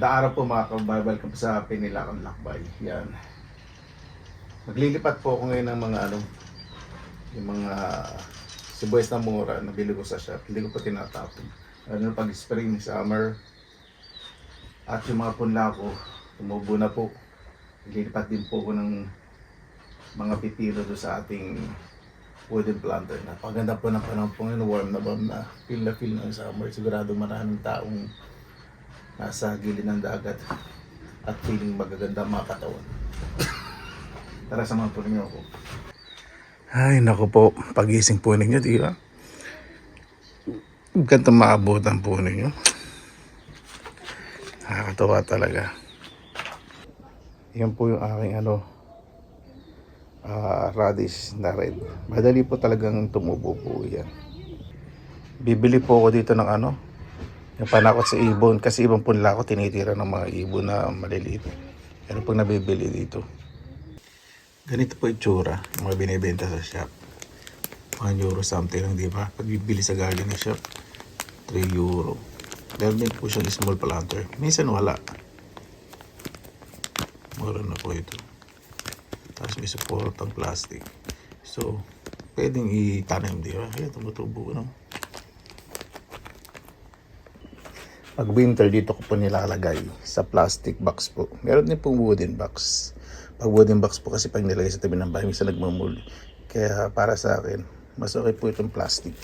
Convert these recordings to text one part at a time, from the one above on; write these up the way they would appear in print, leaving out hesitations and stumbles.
Magandang araw po mga kababayan. Welcome sa Pinilakan Lakbay. Yan. Maglilipat po ako ngayon ng mga yung mga sibuyas na mura na bili ko sa shop. Hindi ko pa tinatapon. Pag spring, summer, at yung mga punla ko, tumubo na po. Maglilipat din po ko ng mga pipino doon sa ating wooden planter. Napaganda po ng panahon po ngayon. Warm na feel ng summer. Sigurado maraming taong nasa gilid ng dagat at feeling magaganda mga katawan. Tara, samahan po ninyo ako. Ay, naku po. Pagising po ninyo, di ba? Ganda maabutan po ninyo. Nakakatawa talaga. Yan po yung aking radish na red. Madali po talagang tumubo po yan. Bibili po ako dito ng yung panakot sa ibon, kasi ibang punla ko tinitira ng mga ibon na maliliit. Pero pag nabibili dito, ganito po itsura, yung mga binibenta sa shop. 1 euro something lang, di ba? Pag bibili sa gardening shop, 3 euro. Meron din po siyang small planter. Minsan wala. Mura na po ito. Tapos may support ang plastic. So, pwedeng itanim, di ba? Kaya tumutubo no? Pag winter, dito ko po nilalagay sa plastic box po. Meron din pong wooden box. Pag wooden box po kasi pag nilagay sa tabi ng bahay, minsan nagmamuli. Kaya para sa akin, mas okay po itong plastic.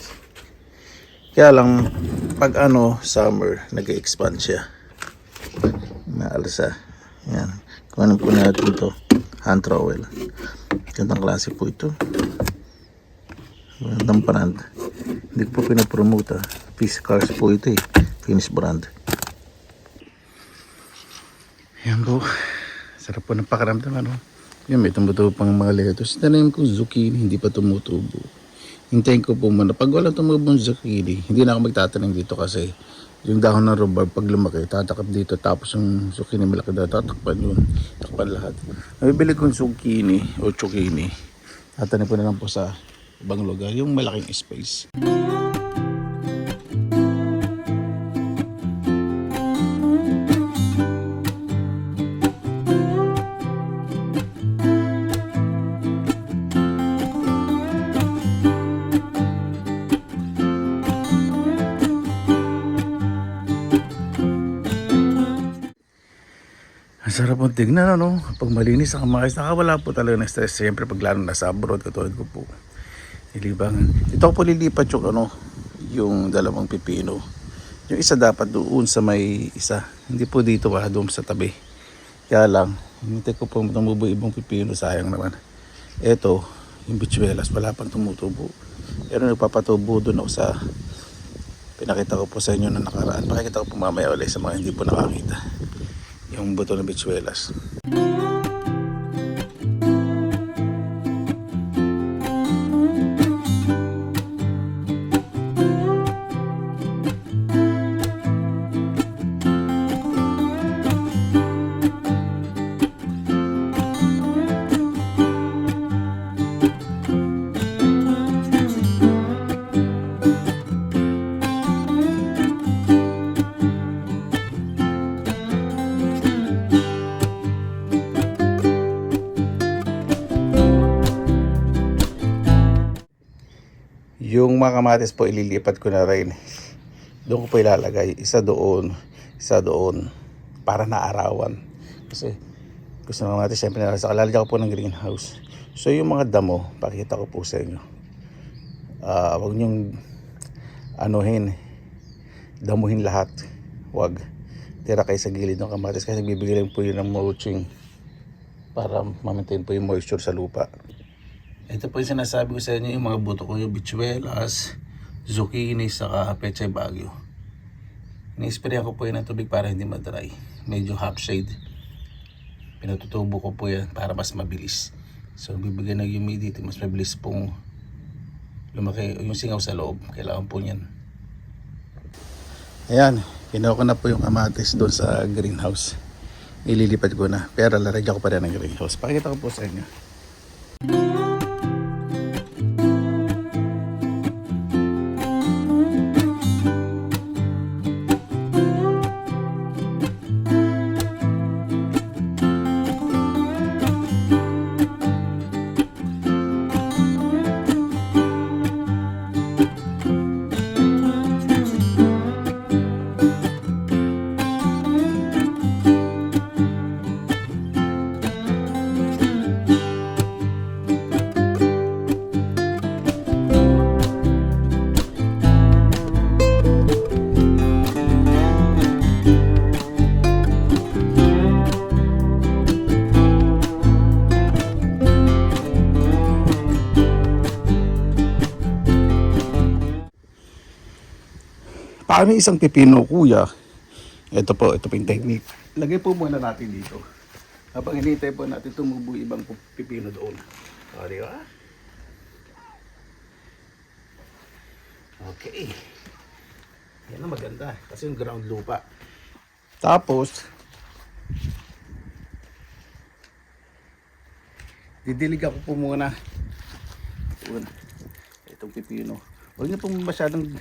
Kaya lang, pag summer, nag-expand siya. Naalasa. Yan. Kung po natin ito, hand trowel. Gandang klase po ito. Gandang brand. Hindi ko po pinapromote. Peace Cars po ito eh. Finish brand. Yan po. Sarap po ng pakiramdam Yan, may tumutubo pang mga lettuce. Tanayin ko zucchini, hindi pa tumutubo. Hintayin ko po muna. Pag wala tumubong zucchini, hindi na ako magtatanim dito kasi yung dahon ng rhubarb pag lumaki, tatakap dito. Tapos yung zucchini malaki daw, tatakpan yun. Takpan lahat. Nabibili kong zucchini o zucchini. Tatanim ko na lang po sa ibang lugar. Yung malaking space. Ang sarap mong tignan, pag malinis ang maayos, nakawala po talaga ng stress. Siyempre, pag lalo nasa abroad, katulad ko po, nilibangan. Ito po lilipat yung dalawang pipino. Yung isa dapat doon sa may isa. Hindi po dito doon sa tabi. Kaya lang, hinintay ko po tumubo ibang pipino, sayang naman. Ito, yung bichuelas, wala pang tumutubo. Pero nagpapatubo doon ako sa pinakita ko po sa inyo na nakaraan. Pakikita ko po mamaya ulit sa mga hindi po nakakita. Yung buto ng bichuelas. Yung mga kamatis po ililipat ko na rin. Doon ko po ilalagay. Isa doon para naarawan. Kasi gusto naman natin siyempre sa kalalagyan ko po ng greenhouse. So yung mga damo, pakita ko po sa inyo. Huwag nyong damuhin lahat. Huwag. Tira kayo sa gilid ng kamatis kasi bibigay lang po yun ng mulching para ma-maintain po yung moisture sa lupa. Ito po yung sinasabi ko sa inyo, yung mga buto ko, yung bichuelas, zucchini, saka pechay bagyo. Ini-spray ko po yan ng tubig para hindi madry. Medyo half shade. Pinatutubo ko po yan para mas mabilis. So, bibigyan ng humidity, mas mabilis pong lumaki yung singaw sa loob. Kailangan po yan. Ayan, kinuha ko na po yung kamatis doon sa greenhouse. Ililipat ko na. Pero lalagyan ko pa rin ng greenhouse. Pakita ko po sa inyo. Paano isang pipino, kuya? Ito po yung technique. Lagay po muna natin dito. Habang hinihintay po natin tumubo yung ibang pipino doon. O, di ba? Okay. Yan ang maganda. Kasi yung ground lupa. Tapos, didilig ako po muna. Itong pipino. Huwag niyo pong masyadong,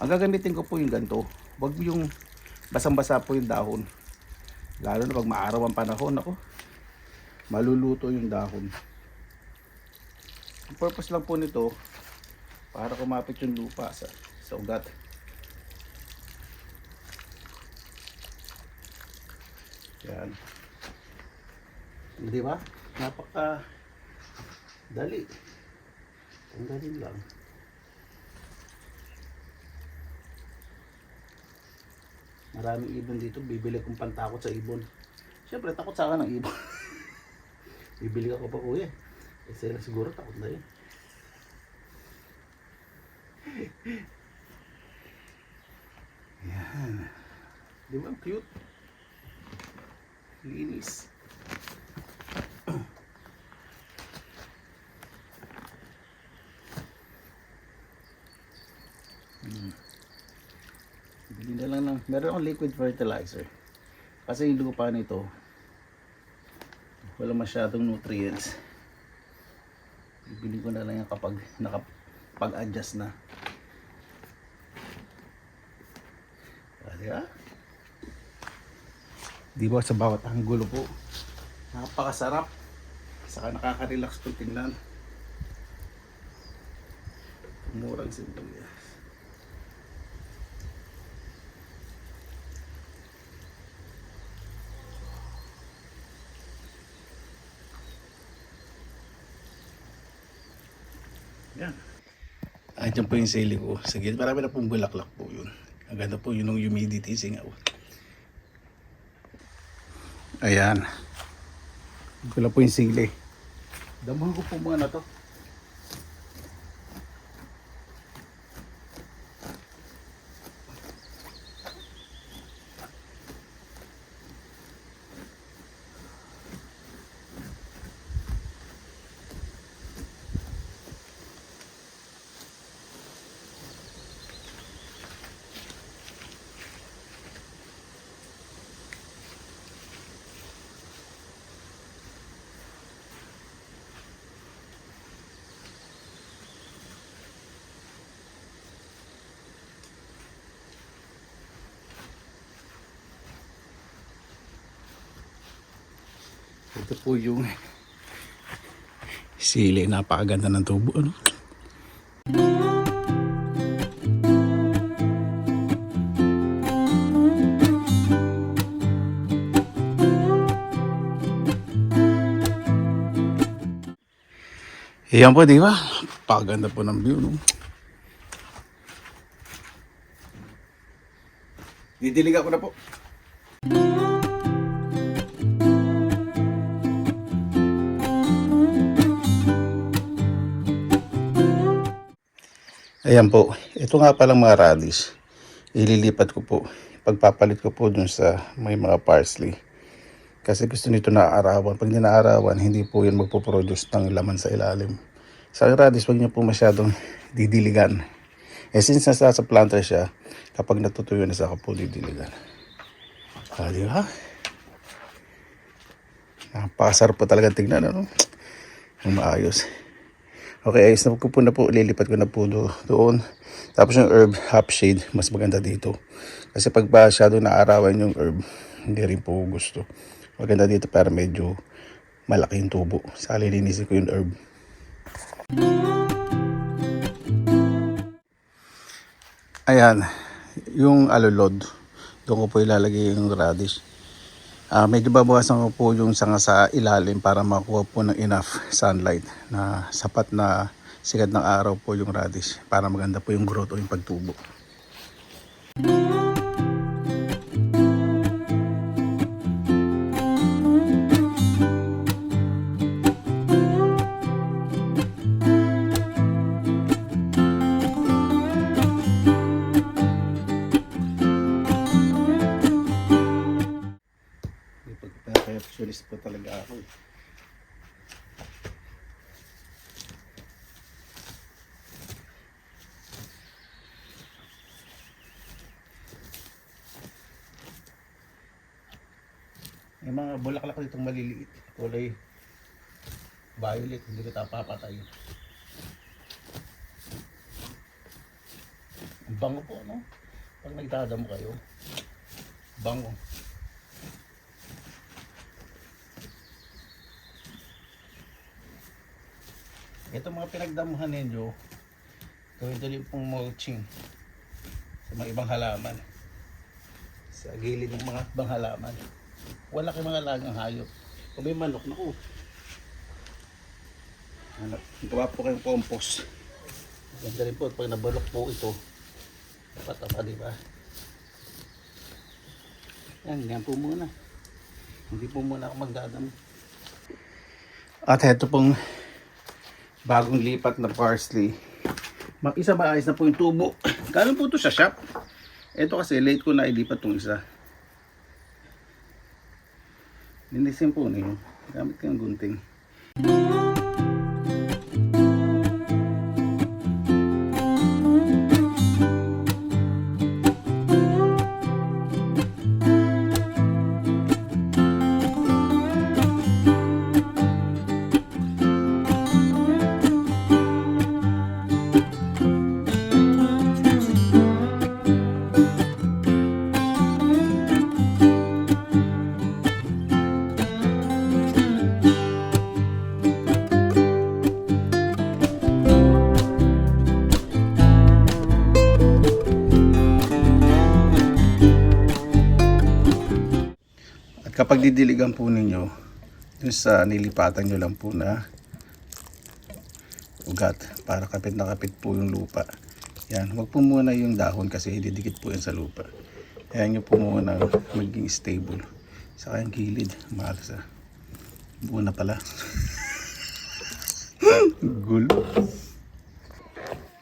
ang gagamitin ko po yung ganito. Huwag yung basang-basa po yung dahon. Lalo na pag maaraw ang panahon, ako, maluluto yung dahon. Ang purpose lang po nito, para kumapit yung lupa sa ugat. Yan. Di ba? Napaka dali. Tanggalin lang. Maraming ibon dito. Bibili kong pantakot sa ibon. Siyempre, takot sa akin ng ibon. Bibili ako pa, kuya. Kasi siguro takot na yun. Yan. Di ba? Cute. Linis. Bili na lang ng, meron akong liquid fertilizer. Kasi yung lupa nito, wala masyadong nutrients. Bibili ko na lang yan kapag nakapag-adjust na. Diba? Diba sa bawat anggulo po, napakasarap. Saka nakaka-relax po tingnan. Murang sibuyas. Yan. Ay, dyan po yung sili ko. Sige, marami na pong bulaklak po yun. Ang ganda po yun ng humidity singaw. Ayan. Wala po yung sili. Damuhan ko po muna to. Ito po yung sili. Napakaganda ng tubo. Ano? Ayan po, di ba? Napakaganda po ng view. No? Didilig ako na po. Ayan po, ito nga palang mga radish. Ililipat ko po. Pagpapalit ko po dun sa may mga parsley. Kasi gusto nito na arawan. Pag dinaarawan, hindi po yan magpo-produce ng laman sa ilalim. Sa radish, huwag niyo po masyadong didiligan. Since nasa sa planter siya, kapag natutuyo na saka po didiligan. Di ba? Napakasarap po talaga tignan, ano? Ang maayos. Okay, ayos na po, lilipat ko na po doon. Tapos yung herb, half shade, mas maganda dito. Kasi pag masyado naarawan yung herb, hindi rin po gusto. Maganda dito para medyo malaki yung tubo. Saka lilinisin ko yung herb. Ayan, yung alulod, doon ko po ilalagay yung radish. Medyo babawasan ko po yung sanga sa ilalim para makuha po ng enough sunlight na sapat na sikat ng araw po yung radish para maganda po yung growth o yung pagtubo. talaga ako eh. May mga bulaklak ditong maliliit. Kulay violet, hindi ko papatay. Ang bango po, no? Pag nagdadamo kayo, bango. Ito mga pinagdamuhan ninyo, gawin din pong mulching sa mga ibang halaman. Sa gilid ng mga ibang halaman. Wala kayong mga lagang hayop. Kung may manok, naku. Gawa po kayong compost. Ganda rin po pag nabalok po ito. Dapat diba? Yan po muna. Hindi po muna ako magdadam. At ito pong bagong lipat na parsley. Isa maayos na po yung tubo. Galing po ito sa shop. Ito kasi late ko na ilipat itong isa. Linisin po niyo. Gamit ko yung gunting. Kapag didiligan po ninyo, dun sa nilipatan nyo lang po na ugat para kapit na kapit po yung lupa. Yan, wag po muna yung dahon kasi didikit po yan sa lupa. Ayan nyo po muna maging stable. Saka yung gilid, maalsa. Buo na pala. Gulo.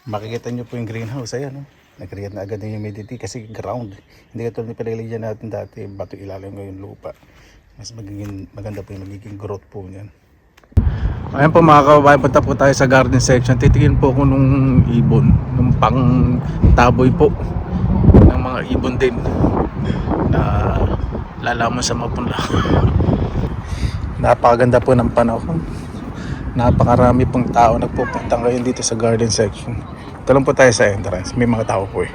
Makikita nyo po yung greenhouse, ayan, no? Nag-create na agad yung humidity kasi ground. Hindi ka tulad pinalagyan natin dati, bato ilalim ngayon lupa. Mas maganda po yung magiging growth po niyan. Ayan po mga kababayan, punta po tayo sa garden section. Titingin po ko nung ibon, nung pang taboy po. Ng mga ibon din na lalaman sa mapunla. Napakaganda po ng panahon. Napakarami pong tao nagpupunta ngayon dito sa garden section. Talong po tayo sa entrance. May mga tao po eh.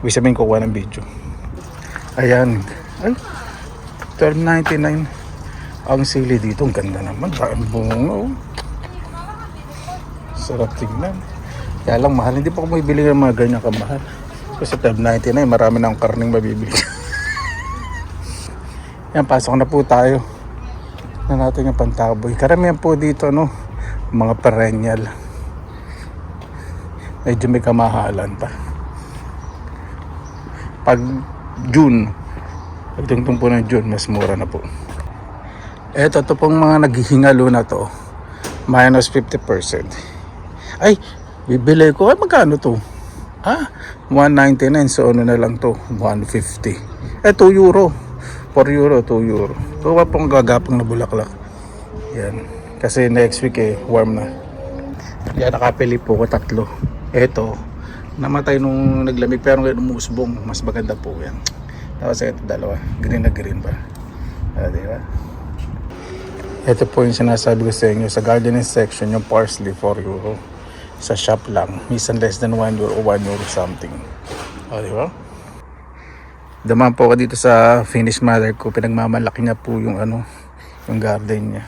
Ibig sabihin kukuha ng video. Ayan. Ay, $12.99 ang sili dito. Ang ganda naman. Ang bungo. Sarap tingnan. Kaya lang mahal. Hindi pa ako mabibili ng mga ganyan kamahal. Kasi $12.99 marami na akong karning mabibili. Yan, pasok na po tayo. Na natin yung pantaboy. Karamihan po dito, no, mga perennial. Medyo may kamahalan pa. Pag June, pagtungtong po ng June, mas mura na po. Eto, ito pong mga naghihingalo na to, minus 50%. Ay, bibili ko. Ay, magkano to? $1.99. So, ano na lang to? $1.50. Eh, €2. €4, €2. Ito pa pong gagapang na bulaklak. Yan. Kasi next week eh, warm na. Yan, nakapili po ko 3. Ito, namatay nung naglamig pero ngayon umusbong. Mas maganda po yan. Tapos ito 2. Green na green pa. Diba? Ito po yung sinasabi ko sa inyo. Sa gardening section, yung parsley, €4. Sa shop lang. Minsan less than €1 o €1 something. Diba? Daman po ako dito sa Finnish mother ko. Pinagmamalaki niya po yung yung garden niya.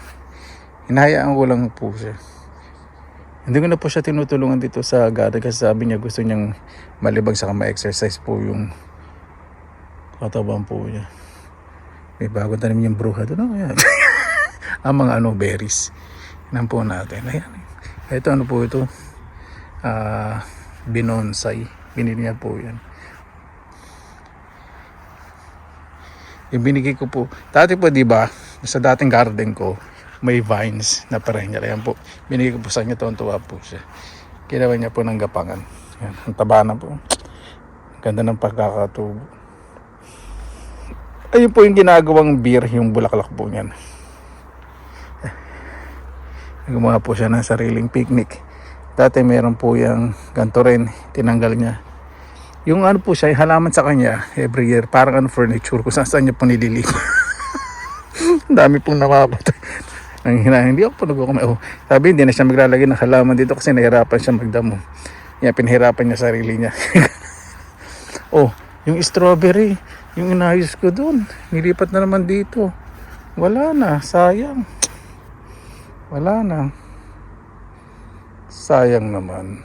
Hinahayaan ko lang po siya. Hindi ko na po siya tinutulungan dito sa garden kasi sabi niya gusto niyang malibag sa ma-exercise po yung katawan po niya. May bagong tanim yung bruha doon. Ayan. Ang mga berries. Yan po natin. Ayan. Ito po ito. Binonsai. Binili niya po yan. Yung binigay ko po. Dati po, di ba, sa dating garden ko, may vines na perennial. Ayan po. Binigay ko po sa kanya. Tuwan-tuwa po siya. Ginawa niya po ng gapangan. Ayan. Ang taba na po. Ganda ng pagkakatubo. Ayun po yung ginagawang beer, yung bulaklak po niyan. Gumawa po siya ng sariling picnic. Dati meron po yung ganito rin, tinanggal niya. Yung ano po siya, yung halaman sa kanya, every year, parang ano furniture, kung saan niya po nililipat. Ang dami pong namapatay. Hindi ako po nagkukumay. Oh, sabi, hindi na siya maglalagay ng halaman dito kasi nahirapan siya magdamo. Yan, pinahirapan niya sarili niya. Oh, yung strawberry, yung inayos ko doon, nilipat na naman dito. Wala na, sayang. Wala na. Sayang naman.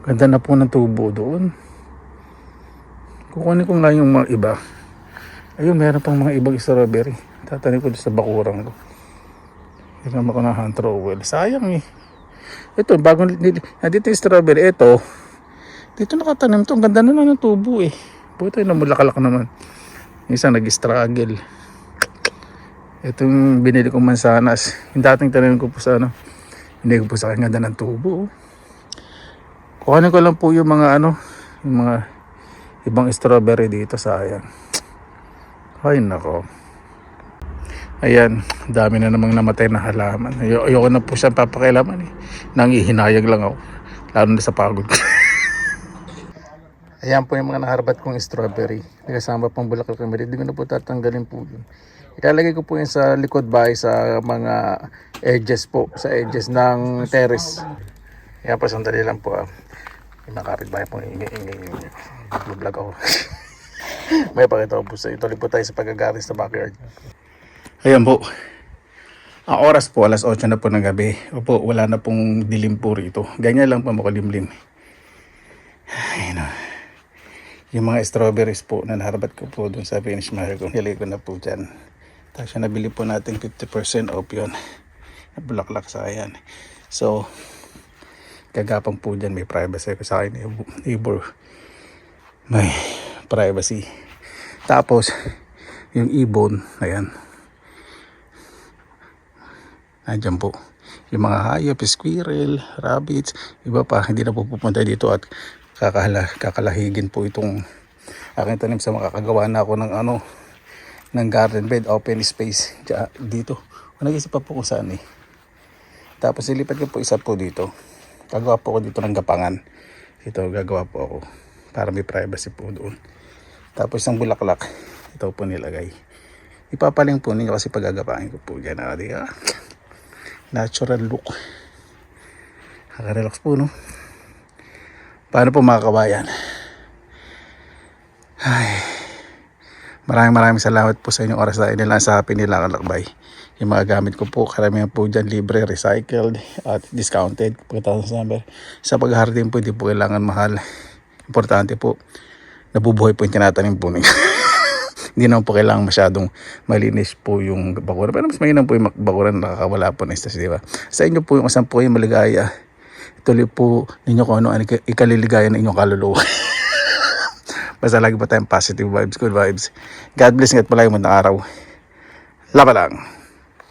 Ganda na po ng tubo doon. Kukunin ko lang yung mga iba. Ayun, meron pang mga ibang strawberry. Tatanim ko doon sa bakurang ko. Hinama ko ng hand trowel. Sayang eh. Ito, bagong nandito yung strawberry. Ito, dito nakatanim to. Ang ganda na ng tubo eh. Buti na mulakalak naman. Isang nag-struggle. Itong binili kong mansanas. Yung dating tanim ko po sa ano. Hindi ko po sa akin ganda ng tubo. Kuhanin ko lang po yung mga ano. Yung mga ibang strawberry dito. Sayang. Ay nako. Ayan. Dami na namang namatay na halaman. Ayoko na po siya papakilaman eh. Nangihinayag lang ako. Lalo na sa pagod. Ayan po yung mga naharbat kong strawberry. Kasama pang bulaklak ng maliit. Hindi ko na po tatanggalin po yun. Ilalagay ko po yun sa likod bahay sa mga edges po. Sa edges ng terrace. Ayan po, sandali lang po. Yung mga kapitbahay po. Vlog ako. May pakita ko po sa ito. Po tayo sa pagagaris sa backyard. Ayan po. Ang oras po, alas 8 na po ng gabi. Opo, wala na pong dilim po rito. Ganyan lang po makulimlim. Ayun o. Yung mga strawberries po na naharbat ko po dun sa finish mahal ko. Nilagay ko na po dyan. Tapos yung nabili po natin 50% off yun. Bulaklak sa ayan. So, gagapang po dyan. May privacy ko sa akin. Neighbor. May privacy. Tapos, yung ibon. Ayan. Nandiyan po. Yung mga hayop, squirrel, rabbits. Iba pa. Hindi na po pupunta dito at kakalahigin po itong aking tanim sa makakagawa na ako ng ano ng garden bed, open space dito. Nag-isip pa po kung saan eh. Tapos ilipat ko po isa po dito. Gagawa po ako dito ng gapangan. Ito gagawa po ako para may privacy po doon. Tapos isang bulaklak. Ito po nilagay. Ipapaling po ninyo kasi paggagapangin ko po dyan. Natural look. Nakaka-relax po no. Paano po mga kabayan? Ay, maraming salamat po sa inyong oras na inilaan sa pinilakalakbay. Yung mga gamit ko po, karamihan po dyan libre, recycled at discounted. Pagkatapos number. Sa pag-hardin po, hindi po kailangan mahal. Importante po, nabubuhay po yung tinatanim po ninyo. Hindi naman po kailangan masyadong malinis po yung bakuran. Pero mas mainam po yung bakuran, nakakawala po ng stress, di ba? Sa inyo po yung asam po yung maligaya. Tuloy po ninyo kung ano ikaliligaya ng inyong kaluluwa. Basta lagi pa tayong positive vibes, good vibes. God bless, ingat palagi mo ng araw. Laba lang.